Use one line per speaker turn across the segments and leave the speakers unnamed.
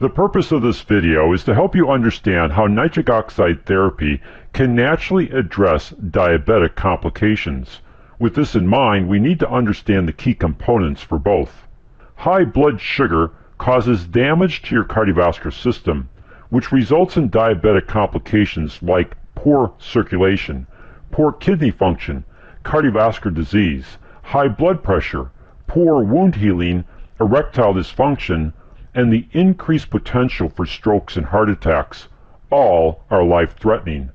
The purpose of this video is to help you understand how nitric oxide therapy can naturally address diabetic complications. With this in mind, we need to understand the key components for both. High blood sugar causes damage to your cardiovascular system, which results in diabetic complications like poor circulation, poor kidney function, cardiovascular disease, high blood pressure, poor wound healing, erectile dysfunction, and the increased potential for strokes and heart attacks. All are life-threatening.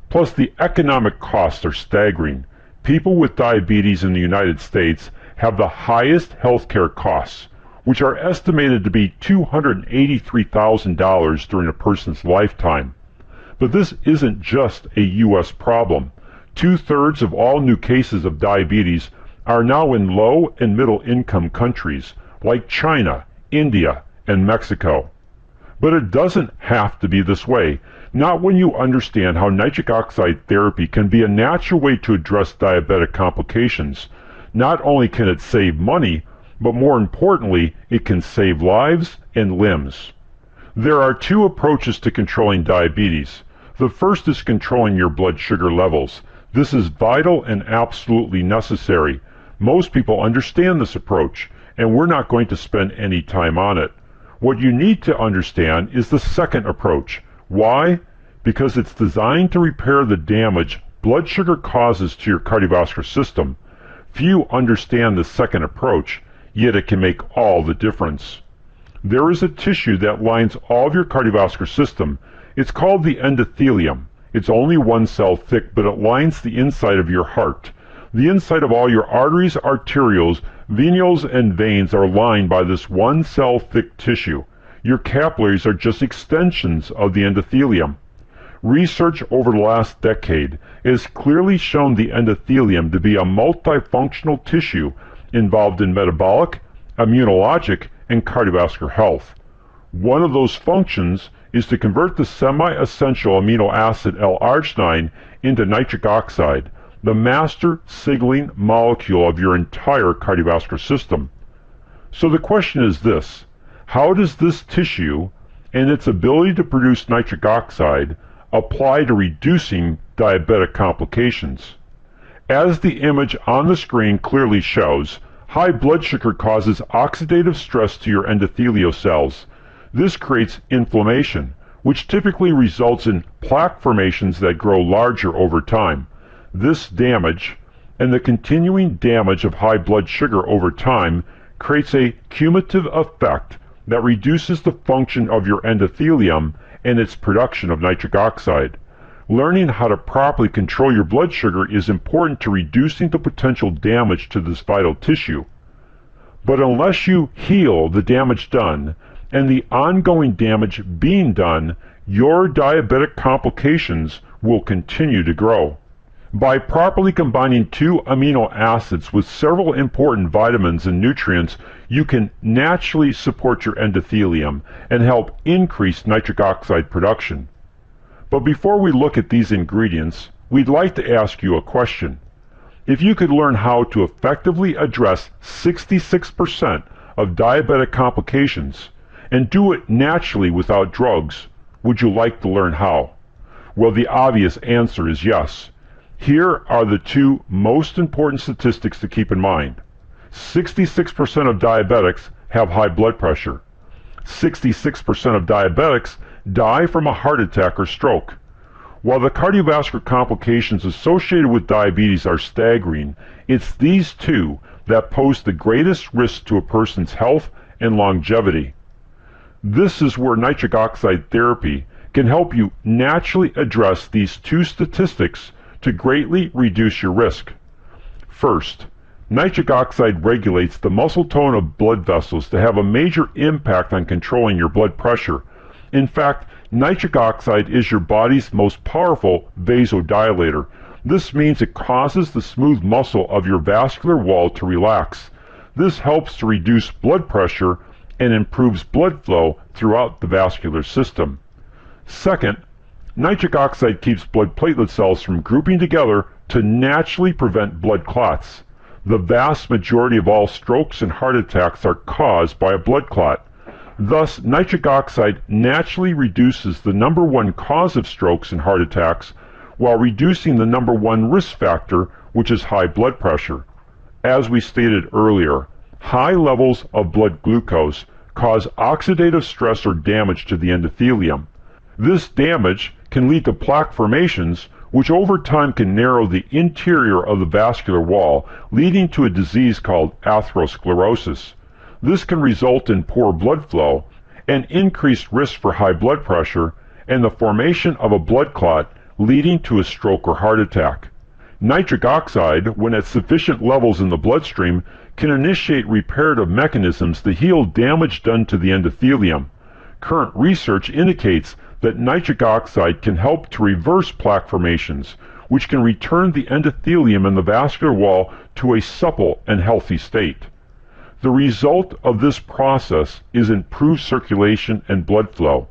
Plus, the economic costs are staggering. People with diabetes in the United States have the highest healthcare costs, which are estimated to be $283,000 during a person's lifetime. But this isn't just a U.S. problem. 2/3 of all new cases of diabetes are now in low and middle income countries like China, India, and Mexico. But it doesn't have to be this way, not when you understand how nitric oxide therapy can be a natural way to address diabetic complications. Not only can it save money, but more importantly, it can save lives and limbs. There are two approaches to controlling diabetes. The first is controlling your blood sugar levels. This is vital and absolutely necessary. Most people understand this approach, and we're not going to spend any time on it. What you need to understand is the second approach. Why? Because it's designed to repair the damage blood sugar causes to your cardiovascular system. Few understand the second approach, yet it can make all the difference. There is a tissue that lines all of your cardiovascular system. It's called the endothelium. It's only one cell thick, but it lines the inside of your heart. The inside of all your arteries, arterioles, venules, and veins are lined by this one cell thick tissue. Your capillaries are just extensions of the endothelium. Research over the last decade has clearly shown the endothelium to be a multifunctional tissue involved in metabolic, immunologic, and cardiovascular health. One of those functions is to convert the semi-essential amino acid L-arginine into nitric oxide, the master signaling molecule of your entire cardiovascular system. So the question is this: how does this tissue and its ability to produce nitric oxide apply to reducing diabetic complications? As the image on the screen clearly shows, high blood sugar causes oxidative stress to your endothelial cells. This creates inflammation, which typically results in plaque formations that grow larger over time. This damage, and the continuing damage of high blood sugar over time, creates a cumulative effect that reduces the function of your endothelium and its production of nitric oxide. Learning how to properly control your blood sugar is important to reducing the potential damage to this vital tissue. But unless you heal the damage done and the ongoing damage being done, your diabetic complications will continue to grow. By properly combining two amino acids with several important vitamins and nutrients, you can naturally support your endothelium and help increase nitric oxide production. But before we look at these ingredients, we'd like to ask you a question. If you could learn how to effectively address 66% of diabetic complications and do it naturally without drugs, would you like to learn how? Well, the obvious answer is yes. Here are the two most important statistics to keep in mind. 66% of diabetics have high blood pressure. 66% of diabetics die from a heart attack or stroke. While the cardiovascular complications associated with diabetes are staggering, it's these two that pose the greatest risk to a person's health and longevity. This is where nitric oxide therapy can help you naturally address these two statistics to greatly reduce your risk. First, nitric oxide regulates the muscle tone of blood vessels to have a major impact on controlling your blood pressure. In fact, nitric oxide is your body's most powerful vasodilator. This means it causes the smooth muscle of your vascular wall to relax. This helps to reduce blood pressure and improves blood flow throughout the vascular system. Second, nitric oxide keeps blood platelet cells from grouping together to naturally prevent blood clots. The vast majority of all strokes and heart attacks are caused by a blood clot. Thus, nitric oxide naturally reduces the number one cause of strokes and heart attacks while reducing the number one risk factor, which is high blood pressure. As we stated earlier, high levels of blood glucose cause oxidative stress or damage to the endothelium. This damage can lead to plaque formations, which over time can narrow the interior of the vascular wall, leading to a disease called atherosclerosis. This can result in poor blood flow, an increased risk for high blood pressure, and the formation of a blood clot, leading to a stroke or heart attack. Nitric oxide, when at sufficient levels in the bloodstream, can initiate reparative mechanisms to heal damage done to the endothelium. Current research indicates that nitric oxide can help to reverse plaque formations, which can return the endothelium and the vascular wall to a supple and healthy state. The result of this process is improved circulation and blood flow.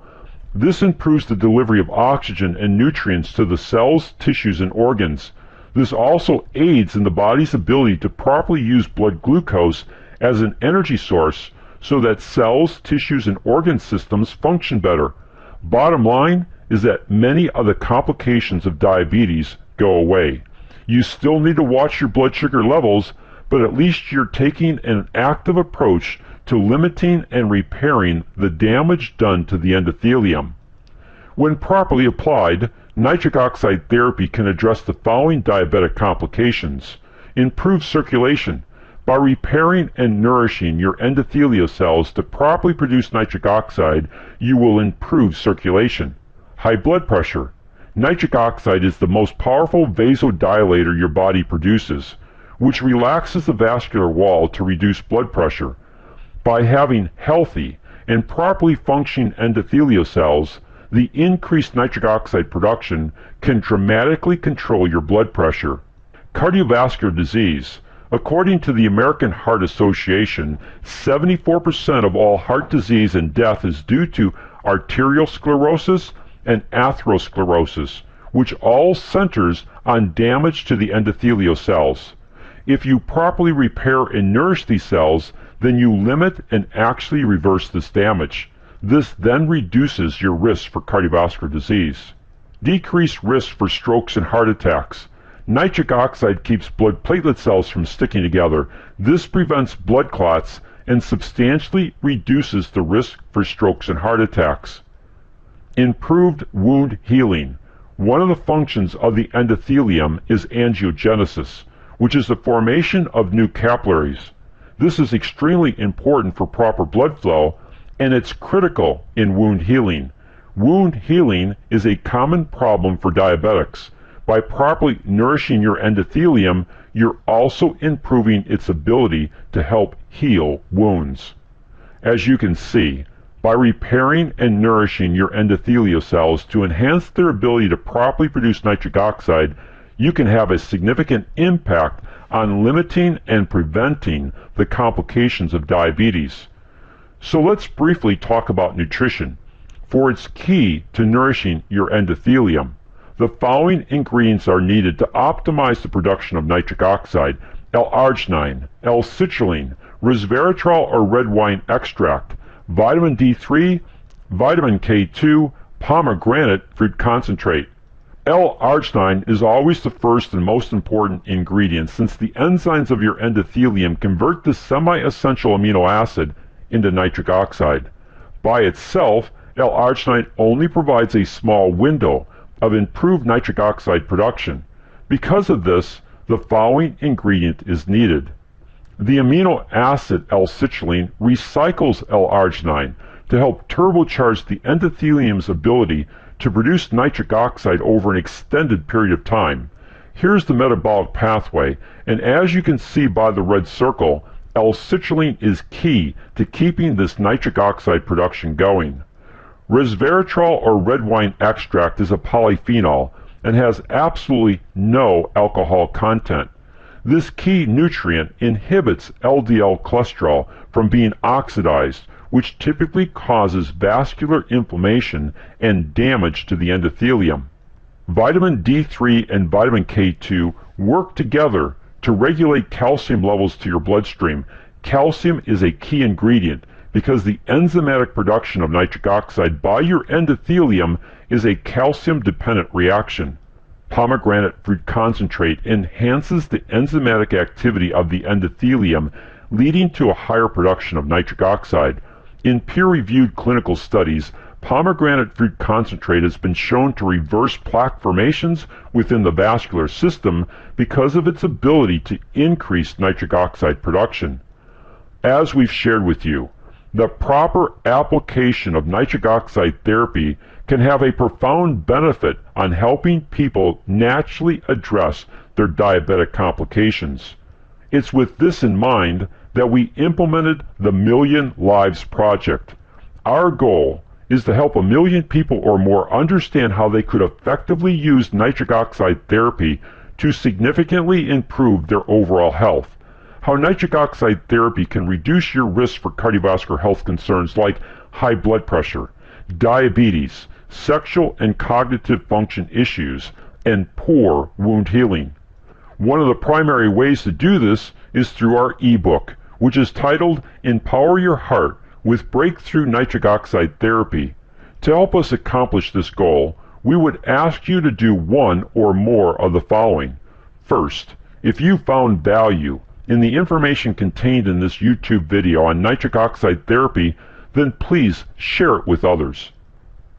This improves the delivery of oxygen and nutrients to the cells, tissues, and organs. This also aids in the body's ability to properly use blood glucose as an energy source so that cells, tissues, and organ systems function better. Bottom line is that many of the complications of diabetes go away. You still need to watch your blood sugar levels, but at least you're taking an active approach to limiting and repairing the damage done to the endothelium. When properly applied, nitric oxide therapy can address the following diabetic complications. Improve circulation. By repairing and nourishing your endothelial cells to properly produce nitric oxide, you will improve circulation. High blood pressure. Nitric oxide is the most powerful vasodilator your body produces, which relaxes the vascular wall to reduce blood pressure. By having healthy and properly functioning endothelial cells, the increased nitric oxide production can dramatically control your blood pressure. Cardiovascular disease. According to the American Heart Association, 74% of all heart disease and death is due to arterial sclerosis and atherosclerosis, which all centers on damage to the endothelial cells. If you properly repair and nourish these cells, then you limit and actually reverse this damage. This then reduces your risk for cardiovascular disease. Decreased risk for strokes and heart attacks. Nitric oxide keeps blood platelet cells from sticking together. This prevents blood clots and substantially reduces the risk for strokes and heart attacks. Improved wound healing. One of the functions of the endothelium is angiogenesis, which is the formation of new capillaries. This is extremely important for proper blood flow, and it's critical in wound healing. Wound healing is a common problem for diabetics. By properly nourishing your endothelium, you're also improving its ability to help heal wounds. As you can see, by repairing and nourishing your endothelial cells to enhance their ability to properly produce nitric oxide, you can have a significant impact on limiting and preventing the complications of diabetes. So let's briefly talk about nutrition, for it's key to nourishing your endothelium. The following ingredients are needed to optimize the production of nitric oxide: L-arginine, L-citrulline, resveratrol or red wine extract, vitamin D3, vitamin K2, pomegranate fruit concentrate. L-arginine is always the first and most important ingredient, since the enzymes of your endothelium convert this semi-essential amino acid into nitric oxide. By itself, L-arginine only provides a small window of improved nitric oxide production. Because of this, the following ingredient is needed. The amino acid L-citrulline recycles L-arginine to help turbocharge the endothelium's ability to produce nitric oxide over an extended period of time. Here's the metabolic pathway, and as you can see by the red circle, L-citrulline is key to keeping this nitric oxide production going. Resveratrol or red wine extract is a polyphenol and has absolutely no alcohol content. This key nutrient inhibits LDL cholesterol from being oxidized, which typically causes vascular inflammation and damage to the endothelium. Vitamin D3 and vitamin K2 work together to regulate calcium levels to your bloodstream. Calcium is a key ingredient because the enzymatic production of nitric oxide by your endothelium is a calcium-dependent reaction. Pomegranate fruit concentrate enhances the enzymatic activity of the endothelium, leading to a higher production of nitric oxide. In peer-reviewed clinical studies, pomegranate fruit concentrate has been shown to reverse plaque formations within the vascular system because of its ability to increase nitric oxide production. As we've shared with you, the proper application of nitric oxide therapy can have a profound benefit on helping people naturally address their diabetic complications. It's with this in mind that we implemented the Million Lives Project. Our goal is to help 1 million people or more understand how they could effectively use nitric oxide therapy to significantly improve their overall health. How nitric oxide therapy can reduce your risk for cardiovascular health concerns like high blood pressure, diabetes, sexual and cognitive function issues, and poor wound healing. One of the primary ways to do this is through our ebook, which is titled Empower Your Heart with Breakthrough Nitric Oxide Therapy. To help us accomplish this goal, we would ask you to do one or more of the following. First, if you found value in the information contained in this YouTube video on nitric oxide therapy, then please share it with others.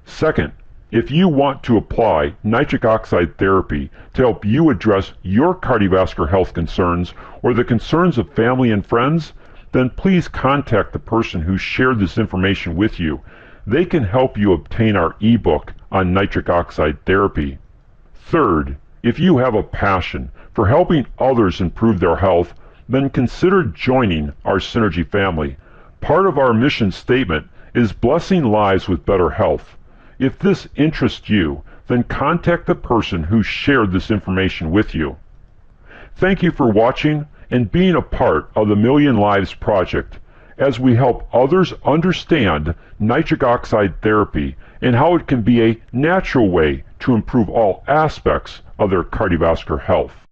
Second, if you want to apply nitric oxide therapy to help you address your cardiovascular health concerns or the concerns of family and friends, then please contact the person who shared this information with you. They can help you obtain our ebook on nitric oxide therapy. Third, if you have a passion for helping others improve their health, then consider joining our Synergy family. Part of our mission statement is blessing lives with better health. If this interests you, then contact the person who shared this information with you. Thank you for watching and being a part of the Million Lives Project as we help others understand nitric oxide therapy and how it can be a natural way to improve all aspects of their cardiovascular health.